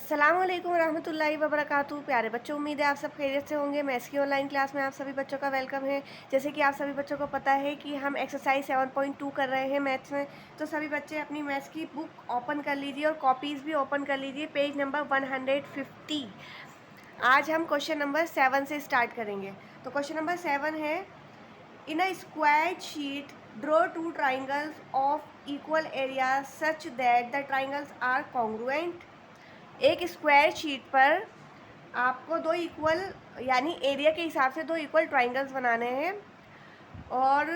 अस्सलामुअलैकुम रहमतुल्लाहि व बरकातुहू। प्यारे बच्चों, उम्मीद है आप सब खैरियत से होंगे। मैथ्स की ऑनलाइन क्लास में आप सभी बच्चों का वेलकम है। जैसे कि आप सभी बच्चों को पता है कि हम एक्सरसाइज 7.2 कर रहे हैं मैथ्स में। तो सभी बच्चे अपनी मैथ्स की बुक ओपन कर लीजिए और कॉपीज़ भी ओपन कर लीजिए, पेज नंबर 150। आज हम क्वेश्चन नंबर 7 से स्टार्ट करेंगे। तो क्वेश्चन नंबर 7 है, in a square sheet draw two triangles of equal area such that the triangles are congruent. एक स्क्वायर शीट पर आपको दो इक्वल यानी एरिया के हिसाब से दो इक्वल ट्राइंगल्स बनाने हैं और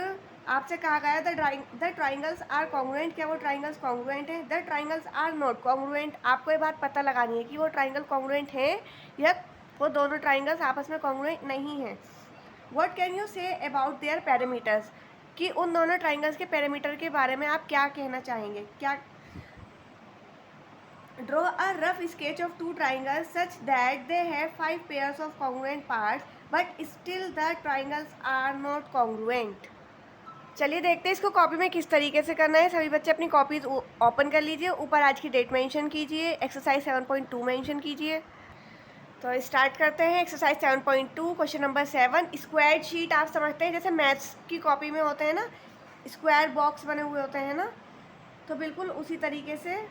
आपसे कहा गया द ट्राइंगल्स आर कॉन्ग्रुएंट। क्या वो ट्राइंगल्स कॉन्ग्रुएंट हैं? The triangles are not congruent. आपको ये बात पता लगानी है कि वो ट्राइंगल कॉन्ग्रुएंट हैं या वो दोनों ट्राइंगल्स आपस में कॉन्ग्रुएंट नहीं हैं। What can you say about their parameters, कि उन दोनों ट्राइंगल्स के पैरामीटर के बारे में आप क्या कहना चाहेंगे। क्या Draw a rough sketch of two triangles such that they have 5 pairs of congruent parts, but still the triangles are not congruent। चलिए देखते हैं इसको कॉपी में किस तरीके से करना है। सभी बच्चे अपनी कॉपीज ओपन कर लीजिए, ऊपर आज की डेट मेंशन कीजिए, एक्सरसाइज 7.2 मेंशन कीजिए। तो स्टार्ट करते हैं exercise 7.2 question number 7। Square sheet आप समझते हैं जैसे मैथ्स की कॉपी में होते हैं ना, स्क्वायर बॉक्स बने हुए होते हैं ना, तो बिल्कुल उसी तरीके से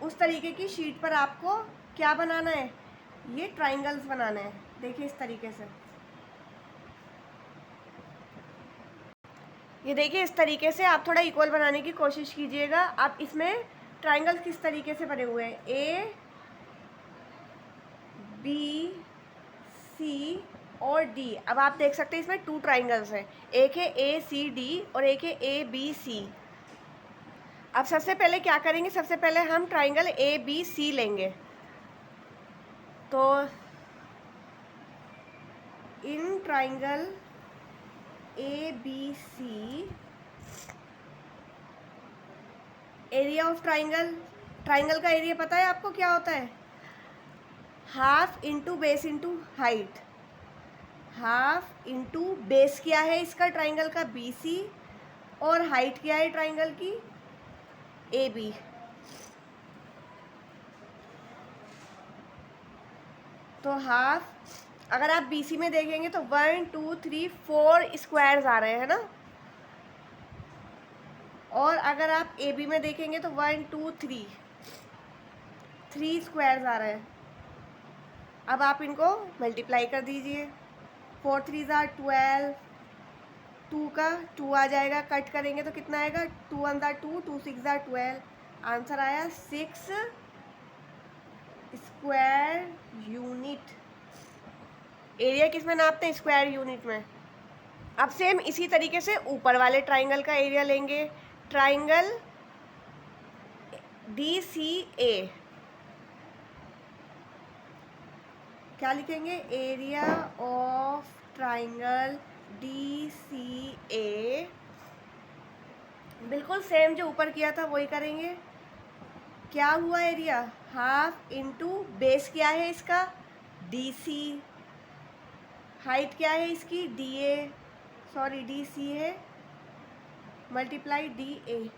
उस तरीके की शीट पर आपको क्या बनाना है, ये ट्राइंगल्स बनाने हैं। देखिए इस तरीके से, ये देखिए इस तरीके से आप थोड़ा इक्वल बनाने की कोशिश कीजिएगा। आप इसमें ट्राइंगल्स किस तरीके से बने हुए हैं, ए बी सी और डी। अब आप देख सकते हैं इसमें 2 ट्राइंगल्स हैं, एक है ए सी डी और एक है ए बी सी। अब सबसे पहले क्या करेंगे, सबसे पहले हम ट्राइंगल ए बी सी लेंगे। तो in triangle A B C, area of triangle, triangle का एरिया पता है आपको क्या होता है, half into base into height. Half into base क्या है इसका ट्राइंगल का, बी सी, और हाइट क्या है ट्राइंगल की, ए बी। तो हाफ, अगर आप बी सी में देखेंगे तो 1 2 3 4 स्क्वायर्स आ रहे हैं ना, और अगर आप ए बी में देखेंगे तो 1 2 3 स्क्वायर्स आ रहे हैं। अब आप इनको मल्टीप्लाई कर दीजिए, 4 3 ज़ार 12, 2 का 2 आ जाएगा, कट करेंगे तो कितना आएगा, 2 1 ज़ार 2, 2 6 ज़ार 12। आंसर आया 6 स्क्वायर यूनिट। एरिया किस में नापते हैं, स्क्वायर यूनिट में। अब सेम इसी तरीके से ऊपर वाले ट्राइंगल का एरिया लेंगे, ट्राइंगल डी सी ए। क्या लिखेंगे, area of triangle D C A. बिल्कुल सेम जो ऊपर किया था वही करेंगे। क्या हुआ एरिया, हाफ इंटू बेस क्या है इसका, डी सी, हाइट क्या है इसकी, D A, sorry D C है, मल्टीप्लाई डी ए।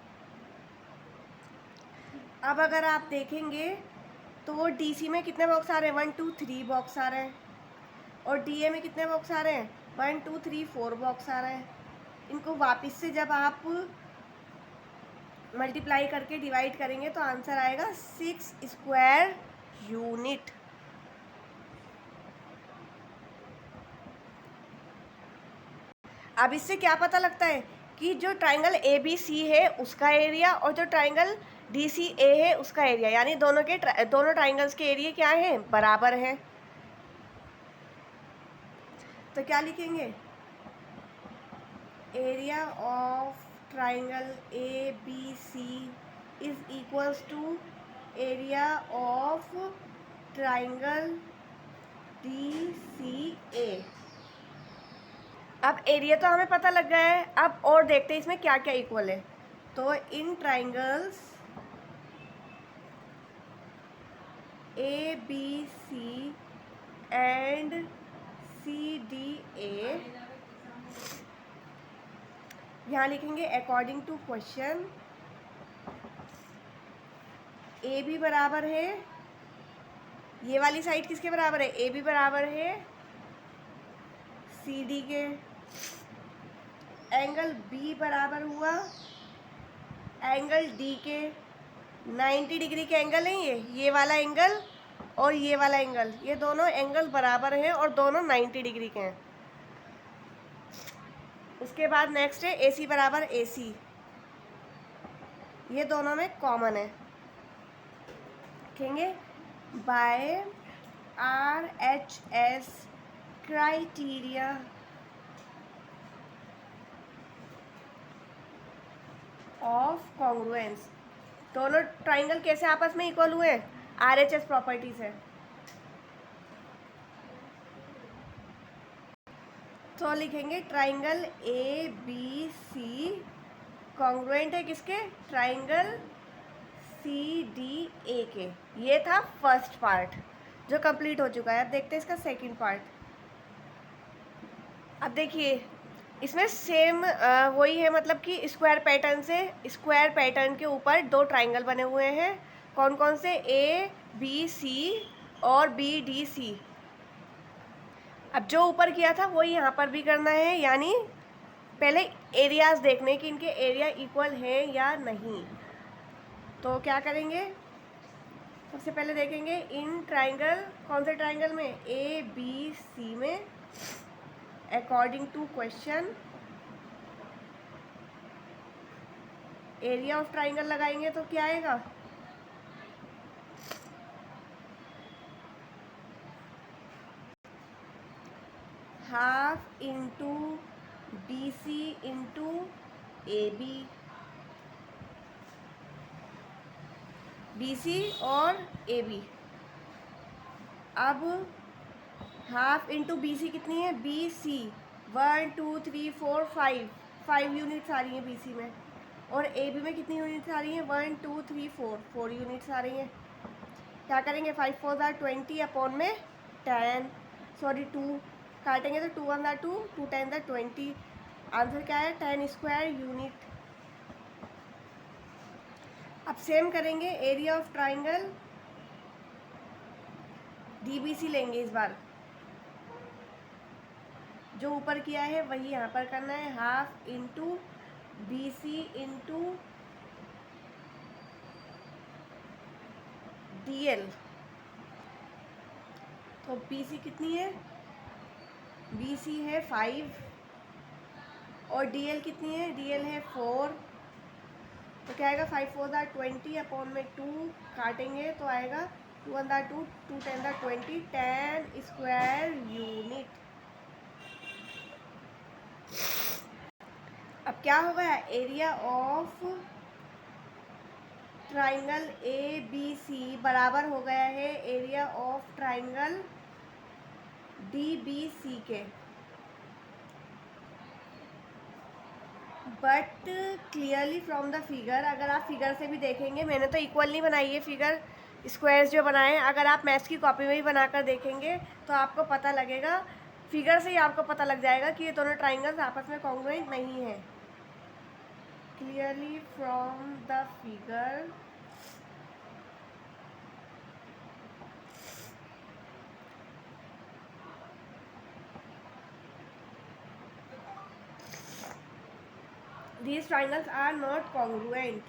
अब अगर आप देखेंगे तो डी सी में कितने बॉक्स आ रहे हैं, 1 2 3 बॉक्स आ रहे हैं, और डी ए में कितने बॉक्स आ रहे हैं, 1 2 3 4 बॉक्स आ रहे हैं। इनको वापस से जब आप मल्टीप्लाई करके डिवाइड करेंगे तो आंसर आएगा 6 स्क्वायर यूनिट। अब इससे क्या पता लगता है कि जो ट्राइंगल ए बी सी है उसका एरिया और जो ट्राइंगल डी सी ए है उसका एरिया, यानी दोनों ट्राइंगल्स के एरिया क्या है, बराबर है। तो क्या लिखेंगे, area of triangle A B C is equals to area of triangle D C A. अब एरिया तो हमें पता लग गया है, अब और देखते हैं इसमें क्या क्या इक्वल है। तो in triangles A B C and C D A, यहाँ लिखेंगे according to question A B बराबर है, ये वाली साइड किसके बराबर है, ए बी बराबर है सी डी के। एंगल बी बराबर हुआ एंगल डी के। 90 डिग्री के एंगल है ये वाला एंगल और ये वाला एंगल, ये दोनों एंगल बराबर हैं और दोनों 90 डिग्री के हैं। उसके बाद नेक्स्ट है ए सी बराबर ए सी, ये दोनों में कॉमन है। लिखेंगे by R H S criteria of congruence, दोनों ट्राइंगल कैसे आपस में इक्वल हुए, आर एच एस प्रॉपर्टी से। तो लिखेंगे triangle A B C congruent है किसके, ट्राइंगल सी डी ए के। ये था फर्स्ट पार्ट जो कंप्लीट हो चुका है। अब देखते हैं इसका सेकंड पार्ट। अब देखिए इसमें सेम वही है, मतलब कि स्क्वायर पैटर्न से, स्क्वायर पैटर्न के ऊपर दो ट्राइंगल बने हुए हैं। कौन कौन से, ए बी सी और बी डी सी। अब जो ऊपर किया था वही यहाँ पर भी करना है, यानी पहले एरियाज देखने कि इनके एरिया इक्वल है या नहीं। तो क्या करेंगे, सबसे पहले देखेंगे इन ट्राइंगल, कौन से ट्राइंगल में, ए बी सी में, according to question area of triangle लगाएंगे तो क्या आएगा, half into B C into A B, B C और ए बी। अब हाफ इंटू बी सी कितनी है, बी सी 1 2 3 4 5 यूनिट्स आ रही हैं बी सी में, और ए बी में कितनी यूनिट्स आ रही हैं, 1 2 3 4 यूनिट्स आ रही हैं। क्या करेंगे, 5 4 20 अपॉन में 10, सॉरी 2 काटेंगे तो 2 1 2 2 10 20, आंसर क्या है 10 स्क्वायर यूनिट। अब सेम करेंगे area of triangle D B C लेंगे। इस बार जो ऊपर किया है वही यहाँ पर करना है, half into B C into D L. तो बी सी कितनी है, बी सी है 5 और डी एल कितनी है, डी एल है 4। तो क्या आएगा, 5 4 20 अपॉन में 2 काटेंगे तो आएगा 2 1 2 2 10 20 10 स्क्वायर यूनिट। अब क्या होगा, area of triangle A B C बराबर हो गया है area of triangle D B C के। But clearly from the figure, अगर आप फिगर से भी देखेंगे, मैंने तो इक्वल नहीं बनाई है फिगर, स्क्वायर्स जो बनाए हैं, अगर आप मैथ्स की कॉपी में भी बनाकर देखेंगे तो आपको पता लगेगा, फिगर से ही आपको पता लग जाएगा कि ये दोनों ट्राइंगल्स आपस में कॉन्ग्रुएंट नहीं है। Clearly from the figure these triangles are not congruent।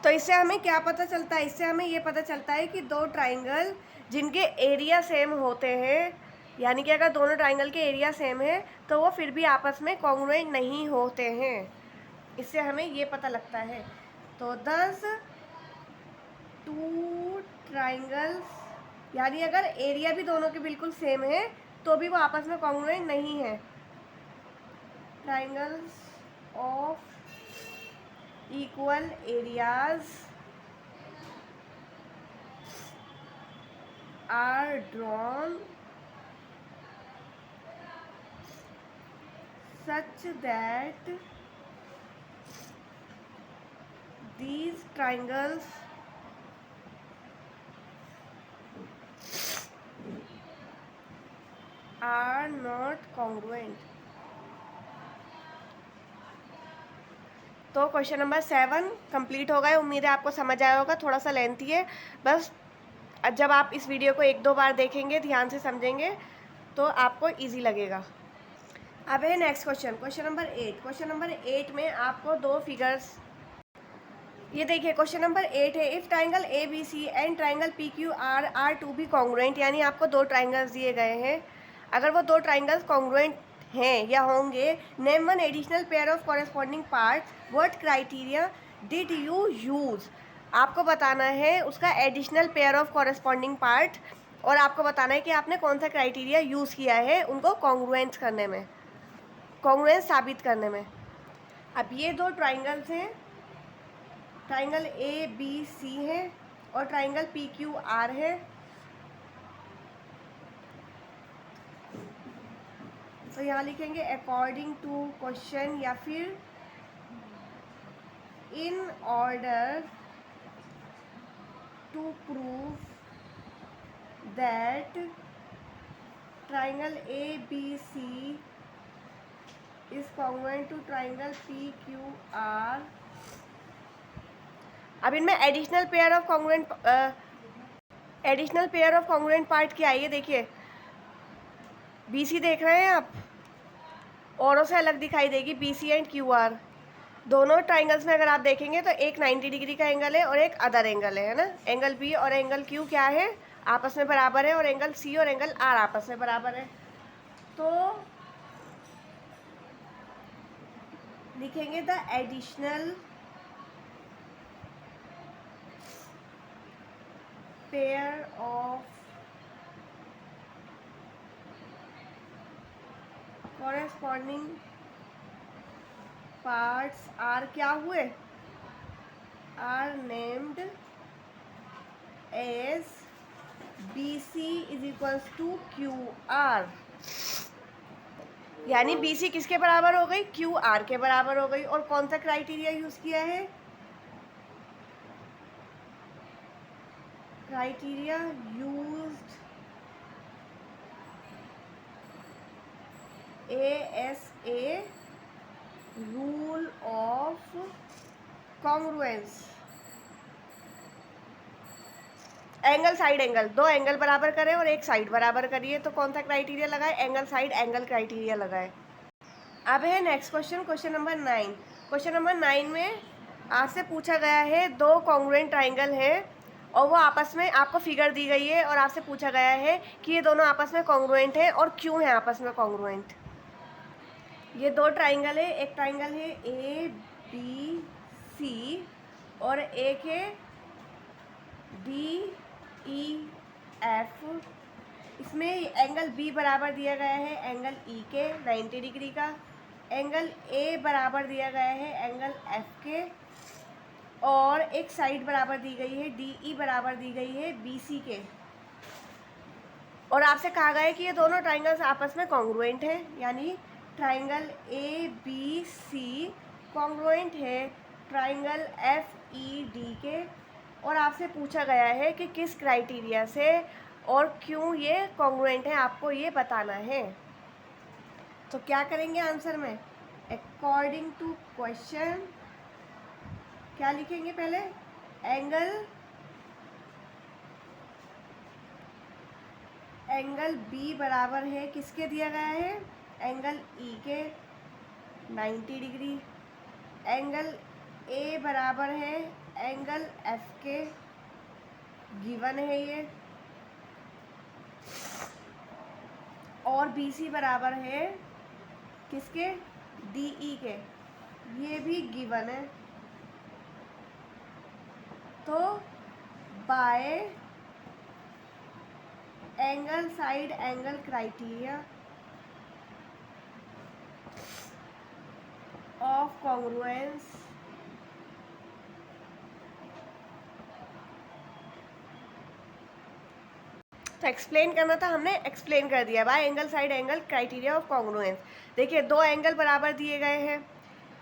तो इससे हमें क्या पता चलता है, इससे हमें ये पता चलता है कि दो ट्राइंगल जिनके एरिया सेम होते हैं, यानी कि अगर दोनों ट्राइंगल के एरिया सेम है तो वो फिर भी आपस में कॉन्ग्रुएंट नहीं होते हैं। इससे हमें ये पता लगता है। तो 10 2 ट्राइंगल्स, यानी अगर एरिया भी दोनों के बिल्कुल सेम है तो भी वो आपस में कॉन्ग्रुएंट नहीं है। Triangles of equal areas are drawn such that these triangles are not congruent। तो क्वेश्चन नंबर 7 कंप्लीट हो गए। उम्मीद है आपको समझ आया होगा, थोड़ा सा लेंथी है, बस जब आप इस वीडियो को 1-2 बार देखेंगे, ध्यान से समझेंगे, तो आपको ईजी लगेगा। अब है next question, question number 8। Question number 8 में आपको दो फिगर्स, ये देखिए क्वेश्चन नंबर 8 है, if triangle A B C and triangle P Q R to be congruent, यानी आपको दो ट्राइंगल्स दिए गए हैं। अगर वो दो ट्राइंगल्स कॉन्ग्रुएंट हैं या होंगे, name one additional pair of corresponding parts, what criteria did you use. आपको बताना है उसका additional pair of corresponding part, और आपको बताना है कि आपने कौन सा क्राइटेरिया यूज़ किया है उनको कॉन्ग्रुएंस करने में, कॉन्ग्रुएंस साबित करने में। अब ये दो ट्राइंगल्स हैं, ट्राइंगल ए बी सी है और ट्राइंगल पी क्यू आर है। तो यहाँ लिखेंगे अकॉर्डिंग टू क्वेश्चन या फिर in order to prove that triangle A B C is congruent to triangle P Q R. अब इनमें additional pair of congruent part क्या है, ये देखिए बी सी देख रहे हैं आप, औरों से अलग दिखाई देगी B C and Q R. दोनों ट्राइंगल्स में अगर आप देखेंगे तो एक 90 डिग्री का एंगल है और एक अदर एंगल है ना। एंगल बी और एंगल क्यू क्या है, आपस में बराबर है, और एंगल सी और एंगल आर आपस में बराबर है। तो लिखेंगे the additional pair of corresponding parts are क्या हुए, are named as B C is equals to Q R. यानी बी सी किसके बराबर हो गई, क्यू आर के बराबर हो गई। और कौन सा क्राइटेरिया यूज किया है, criteria used ASA rule of congruence. Angle side angle, दो एंगल बराबर करें और एक साइड बराबर करिए, तो कौन सा क्राइटेरिया लगाए, एंगल साइड एंगल क्राइटेरिया लगाए। अब है next question, question number 9। Question number 9 में आपसे पूछा गया है दो कॉन्ग्रुएंट ट्राइंगल है और वो आपस में, आपको फिगर दी गई है और आपसे पूछा गया है कि ये दोनों आपस में कॉन्ग्रुएंट हैं और क्यों हैं आपस में कॉन्ग्रुएंट। ये दो ट्राइंगल है, एक ट्राइंगल है ए बी सी और एक है डी ई एफ। इसमें एंगल बी बराबर दिया गया है एंगल ई के 90 डिग्री का, एंगल ए बराबर दिया गया है एंगल एफ के, और एक साइड बराबर दी गई है डी ई बराबर दी गई है बी सी के। और आपसे कहा गया है कि ये दोनों ट्राइंगल्स आपस में कॉन्ग्रुएंट हैं, यानी triangle A B C congruent है ट्राइंगल एफ ई डी के। और आपसे पूछा गया है कि किस क्राइटेरिया से और क्यों ये कॉन्ग्रुएंट है, आपको ये बताना है। तो क्या करेंगे आंसर में, अकॉर्डिंग टू क्वेश्चन क्या लिखेंगे, पहले एंगल बी बराबर है किसके दिया गया है, एंगल ई के 90 डिग्री, एंगल ए बराबर है एंगल एफ के, गिवन है ये, और बी सी बराबर है किसके, डी ई के, ये भी गिवन है। तो bye angle side angle criteria of congruence तो एक्सप्लेन करना था, हमने एक्सप्लेन कर दिया bye angle side angle criteria of congruence. देखिए दो एंगल बराबर दिए गए हैं,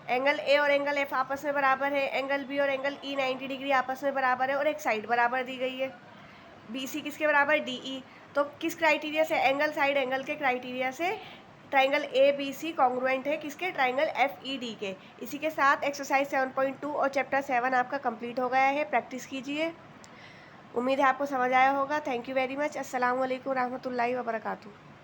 एंगल ए और एंगल एफ आपस में बराबर है, एंगल बी और एंगल ई 90 डिग्री आपस में बराबर है, और एक साइड बराबर दी गई है बी सी किसके बराबर, डी ई। तो किस क्राइटेरिया से, एंगल साइड एंगल के क्राइटेरिया से ट्राइंगल ABC कॉन्ग्रुएंट है किसके, ट्राइंगल FED के। इसी के साथ एक्सरसाइज 7.2 और चैप्टर 7 आपका कंप्लीट हो गया है। प्रैक्टिस कीजिए। उम्मीद है आपको समझ आया होगा। Thank you very much. अस्सलाम वालेकुम रहमतुल्लाहि व बरकातुहू।